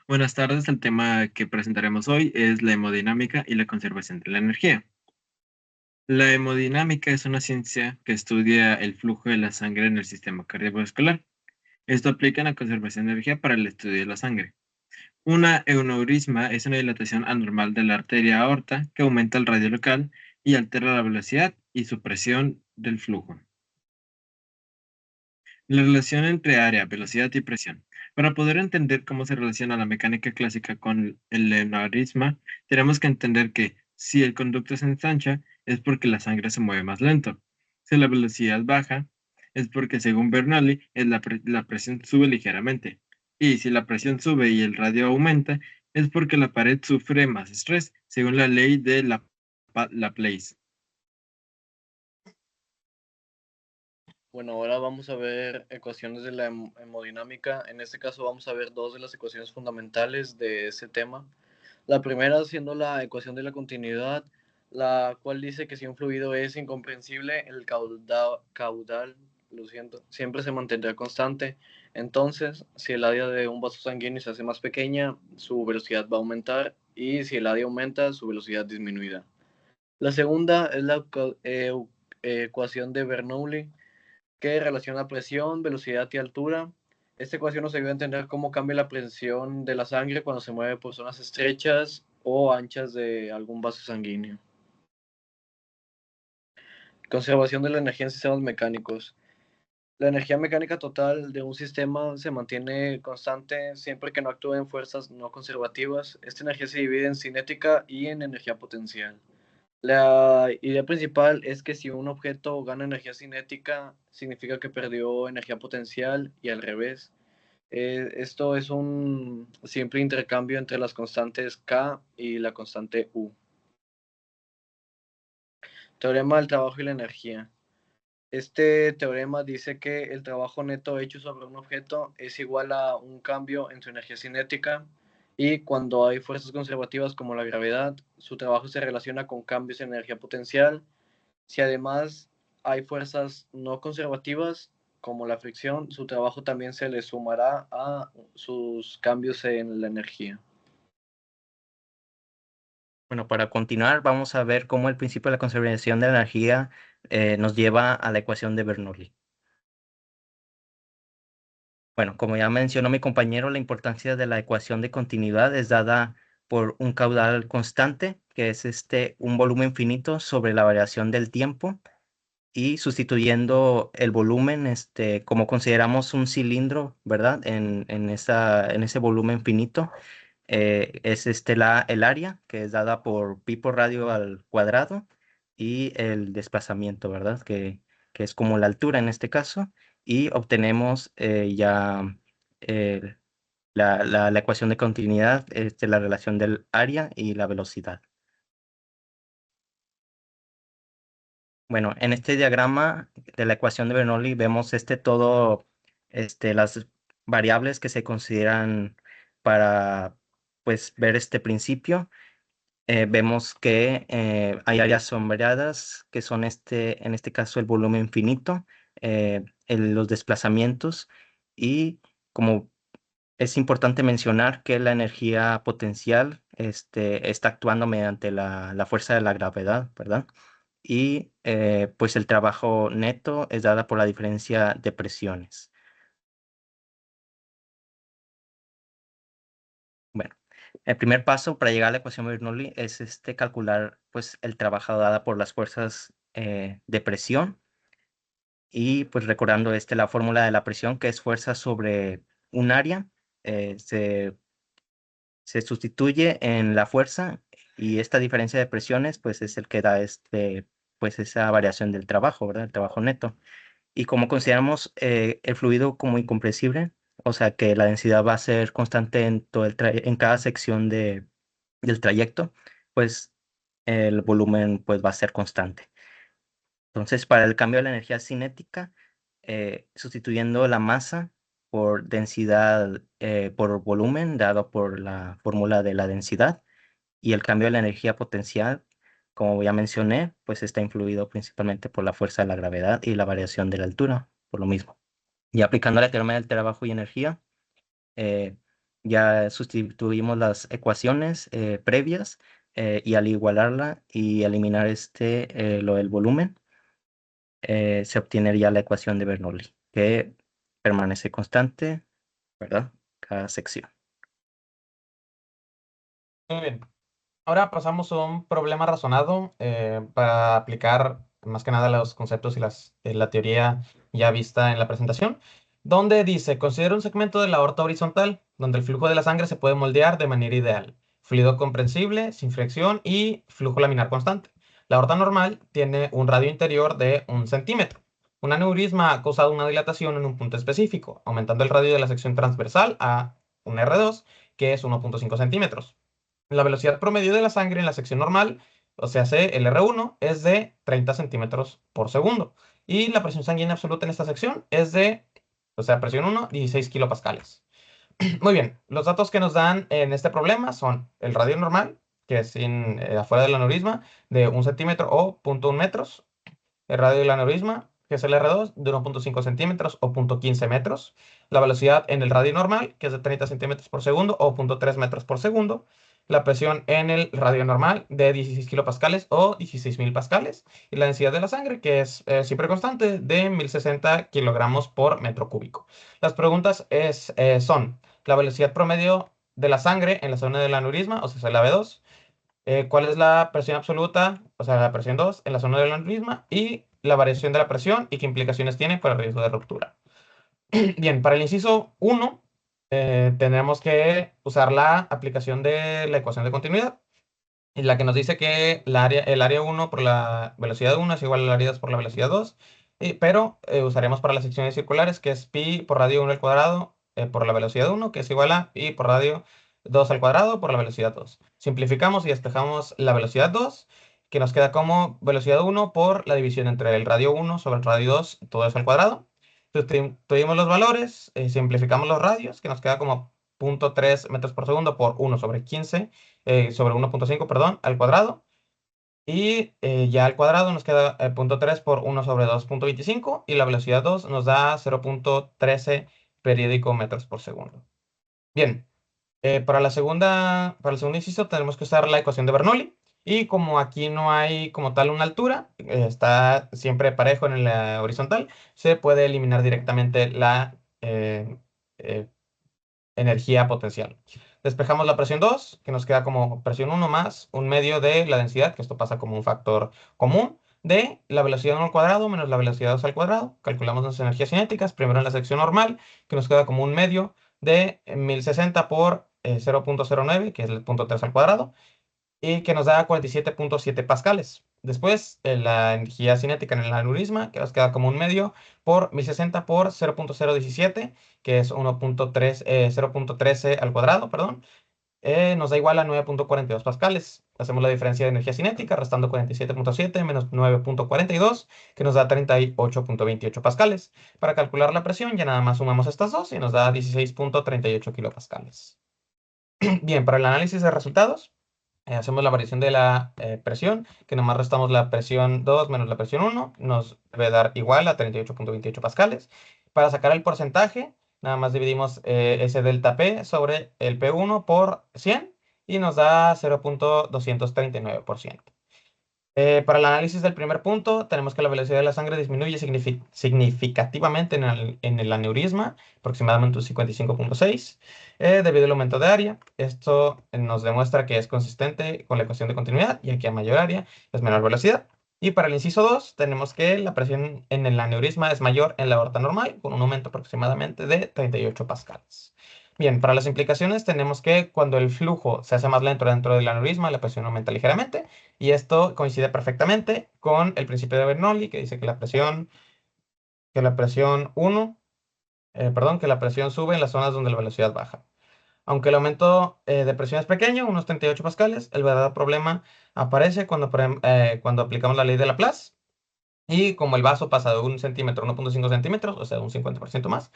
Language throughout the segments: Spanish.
Buenas tardes, el tema que presentaremos hoy es la hemodinámica y la conservación de la energía. La hemodinámica es una ciencia que estudia el flujo de la sangre en el sistema cardiovascular. Esto aplica en la conservación de energía para el estudio de la sangre. Una aneurisma es una dilatación anormal de la arteria aorta que aumenta el radio local y altera la velocidad y su presión del flujo. La relación entre área, velocidad y presión. Para poder entender cómo se relaciona la mecánica clásica con el aneurisma, tenemos que entender que si el conducto se ensancha, es porque la sangre se mueve más lento. Si la velocidad baja, es porque según Bernoulli, la presión sube ligeramente. Y si la presión sube y el radio aumenta, es porque la pared sufre más estrés, según la ley de Laplace. Bueno, ahora vamos a ver ecuaciones de la hemodinámica. En este caso vamos a ver dos de las ecuaciones fundamentales de ese tema. La primera siendo la ecuación de la continuidad, la cual dice que si un fluido es incomprensible, el caudal, lo siento, siempre se mantendrá constante. Entonces, si el área de un vaso sanguíneo se hace más pequeña, su velocidad va a aumentar y si el área aumenta, su velocidad disminuirá. La segunda es la ecuación de Bernoulli que relaciona presión, velocidad y altura. Esta ecuación nos ayuda a entender cómo cambia la presión de la sangre cuando se mueve por zonas estrechas o anchas de algún vaso sanguíneo. Conservación de la energía en sistemas mecánicos. La energía mecánica total de un sistema se mantiene constante siempre que no actúen fuerzas no conservativas. Esta energía se divide en cinética y en energía potencial. La idea principal es que si un objeto gana energía cinética, significa que perdió energía potencial y al revés. Esto es un simple intercambio entre las constantes K y la constante U. Teorema del trabajo y la energía. Este teorema dice que el trabajo neto hecho sobre un objeto es igual a un cambio en su energía cinética y cuando hay fuerzas conservativas como la gravedad, su trabajo se relaciona con cambios en energía potencial. Si además hay fuerzas no conservativas como la fricción, su trabajo también se le sumará a sus cambios en la energía. Bueno, para continuar, vamos a ver cómo el principio de la conservación de la energía nos lleva a la ecuación de Bernoulli. Bueno, como ya mencionó mi compañero, la importancia de la ecuación de continuidad es dada por un caudal constante, que es un volumen finito sobre la variación del tiempo, y sustituyendo el volumen, como consideramos un cilindro, ¿verdad? En ese volumen finito, es el área, que es dada por pi por radio al cuadrado, y el desplazamiento, ¿verdad? Que es como la altura en este caso, y obtenemos ya eh, la ecuación de continuidad, la relación del área y la velocidad. Bueno, en este diagrama de la ecuación de Bernoulli vemos las variables que se consideran para, pues, ver este principio. Vemos que hay áreas sombreadas que son en este caso el volumen finito, los desplazamientos, y como es importante mencionar que la energía potencial está actuando mediante la fuerza de la gravedad, ¿verdad? Y pues el trabajo neto es dada por la diferencia de presiones. Bueno, el primer paso para llegar a la ecuación de Bernoulli es calcular pues el trabajo dada por las fuerzas de presión, y pues recordando la fórmula de la presión, que es fuerza sobre un área, eh, se, se sustituye en la fuerza, y esta diferencia de presiones pues es el que da pues esa variación del trabajo, ¿verdad? El trabajo neto. Y como consideramos el fluido como incompresible, o sea que la densidad va a ser constante en en cada sección del trayecto, pues el volumen pues va a ser constante. Entonces, para el cambio de la energía cinética, sustituyendo la masa por densidad por volumen, dado por la fórmula de la densidad, y el cambio de la energía potencial, como ya mencioné, pues está influido principalmente por la fuerza de la gravedad y la variación de la altura, por lo mismo. Y aplicando la teorema del trabajo y energía, eh, ya sustituimos las ecuaciones previas y al igualarla y eliminar lo del volumen, se obtiene la ecuación de Bernoulli, que permanece constante, ¿verdad? Cada sección. Muy bien. Ahora pasamos a un problema razonado para aplicar más que nada los conceptos y la teoría ya vista en la presentación, donde dice, considera un segmento de la aorta horizontal donde el flujo de la sangre se puede moldear de manera ideal, fluido comprensible, sin fricción y flujo laminar constante. La aorta normal tiene un radio interior de 1 centímetro. Un aneurisma ha causado una dilatación en un punto específico, aumentando el radio de la sección transversal a un R2, que es 1.5 centímetros. La velocidad promedio de la sangre en la sección normal, o sea, el R1, es de 30 centímetros por segundo. Y la presión sanguínea absoluta en esta sección es o sea, presión 1, 16 kilopascales. Muy bien, los datos que nos dan en este problema son el radio normal, que es afuera del aneurisma, de 1 centímetro o 0.1 metros. El radio del aneurisma, que es el R2, de 1.5 centímetros o 0.15 metros. La velocidad en el radio normal, que es de 30 centímetros por segundo o 0.3 metros por segundo. La presión en el radio normal de 16 kilopascales o 16.000 pascales. Y la densidad de la sangre, que es siempre constante, de 1060 kilogramos por metro cúbico. Las preguntas son la velocidad promedio de la sangre en la zona del aneurisma, o sea, la B2. ¿Cuál es la presión absoluta, o sea, la presión 2 en la zona del aneurisma? Y la variación de la presión y qué implicaciones tiene para el riesgo de ruptura. Bien, para el inciso 1, tendremos que usar la aplicación de la ecuación de continuidad, en la que nos dice que el área 1 por la velocidad 1 es igual al área 2 por la velocidad 2, pero usaremos para las secciones circulares, que es pi por radio 1 al cuadrado por la velocidad 1, que es igual a pi por radio 2 al cuadrado por la velocidad 2. Simplificamos y despejamos la velocidad 2, que nos queda como velocidad 1 por la división entre el radio 1 sobre el radio 2, todo eso al cuadrado. Tuvimos los valores, simplificamos los radios, que nos queda como 0.3 metros por segundo por 1 sobre 15 sobre 1.5, perdón, al cuadrado. Y ya al cuadrado nos queda 0.3 por 1 sobre 2.25 y la velocidad 2 nos da 0.13 periódico metros por segundo. Bien, para el segundo inciso tenemos que usar la ecuación de Bernoulli. Y como aquí no hay como tal una altura, está siempre parejo en la horizontal, se puede eliminar directamente la eh, energía potencial. Despejamos la presión 2, que nos queda como presión 1 más un medio de la densidad, que esto pasa como un factor común, de la velocidad 1 al cuadrado menos la velocidad 2 al cuadrado. Calculamos las energías cinéticas, primero en la sección normal, que nos queda como un medio de 1060 por 0.09, que es el 0.3 al cuadrado, y que nos da 47.7 pascales. Después, la energía cinética en el aneurisma, que nos queda como un medio por 1060 por 0.017, que es 0.13 al cuadrado, perdón, nos da igual a 9.42 pascales. Hacemos la diferencia de energía cinética, restando 47.7 menos 9.42, que nos da 38.28 pascales. Para calcular la presión, ya nada más sumamos estas dos y nos da 16.38 kilopascales. Bien, para el análisis de resultados, hacemos la variación de la presión, que nomás restamos la presión 2 menos la presión 1, nos debe dar igual a 38.28 pascales. Para sacar el porcentaje, nada más dividimos ese delta P sobre el P1 por 100 y nos da 0.239%. Para el análisis del primer punto, tenemos que la velocidad de la sangre disminuye significativamente en el aneurisma, aproximadamente un 55.6, debido al aumento de área. Esto nos demuestra que es consistente con la ecuación de continuidad, ya que a mayor área es menor velocidad. Y para el inciso 2, tenemos que la presión en el aneurisma es mayor en la aorta normal, con un aumento aproximadamente de 38 pascales. Bien, para las implicaciones tenemos que cuando el flujo se hace más lento dentro del aneurisma, la presión aumenta ligeramente. Y esto coincide perfectamente con el principio de Bernoulli, que dice que la presión 1, perdón, que la presión sube en las zonas donde la velocidad baja. Aunque el aumento de presión es pequeño, unos 38 pascales, el verdadero problema aparece cuando aplicamos la ley de Laplace. Y como el vaso pasa de 1 centímetro a 1.5 centímetros, o sea, un 50% más,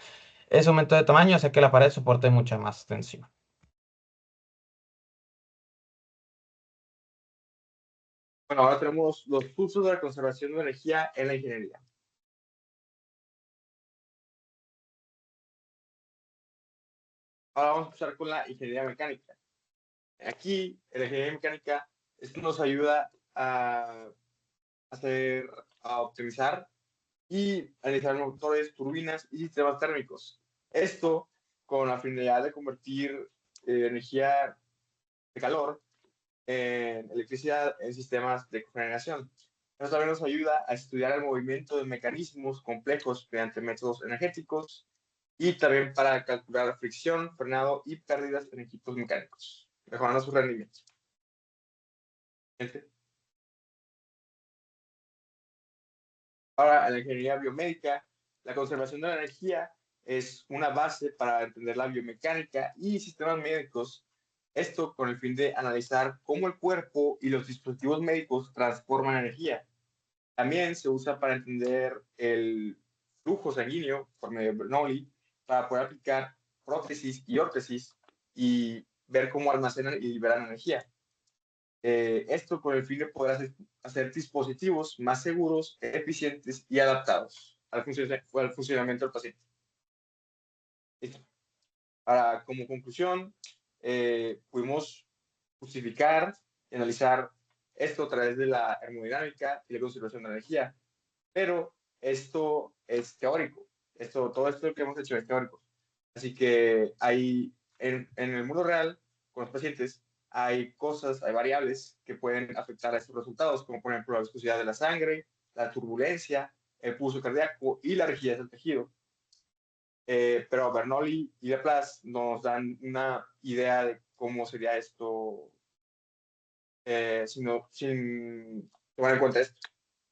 ese aumento de tamaño hace que la pared soporte mucha más tensión. Bueno, ahora tenemos los usos de la conservación de energía en la ingeniería. Ahora vamos a empezar con la ingeniería mecánica. Aquí, en la ingeniería mecánica, esto nos ayuda a optimizar y analizar motores, turbinas y sistemas térmicos. Esto con la finalidad de convertir energía de calor en electricidad en sistemas de cogeneración. Esto también nos ayuda a estudiar el movimiento de mecanismos complejos mediante métodos energéticos y también para calcular fricción, frenado y pérdidas en equipos mecánicos, mejorando su rendimiento. Ahora, en la ingeniería biomédica, la conservación de la energía es una base para entender la biomecánica y sistemas médicos. Esto con el fin de analizar cómo el cuerpo y los dispositivos médicos transforman energía. También se usa para entender el flujo sanguíneo por medio de Bernoulli, para poder aplicar prótesis y órtesis y ver cómo almacenan y liberan energía. Esto con el fin de poder hacer dispositivos más seguros, eficientes y adaptados al funcionamiento del paciente. Listo. Ahora, como conclusión, pudimos justificar y analizar esto a través de la termodinámica y la conservación de energía, pero esto es teórico. Todo esto que hemos hecho es teórico. Así que hay, en el mundo real, con los pacientes, hay cosas, hay variables que pueden afectar a estos resultados, como por ejemplo la viscosidad de la sangre, la turbulencia, el pulso cardíaco y la rigidez del tejido. Pero Bernoulli y Laplace nos dan una idea de cómo sería esto sin tomar en cuenta esto.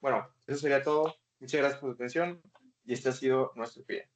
Bueno, eso sería todo. Muchas gracias por su atención y este ha sido nuestro día.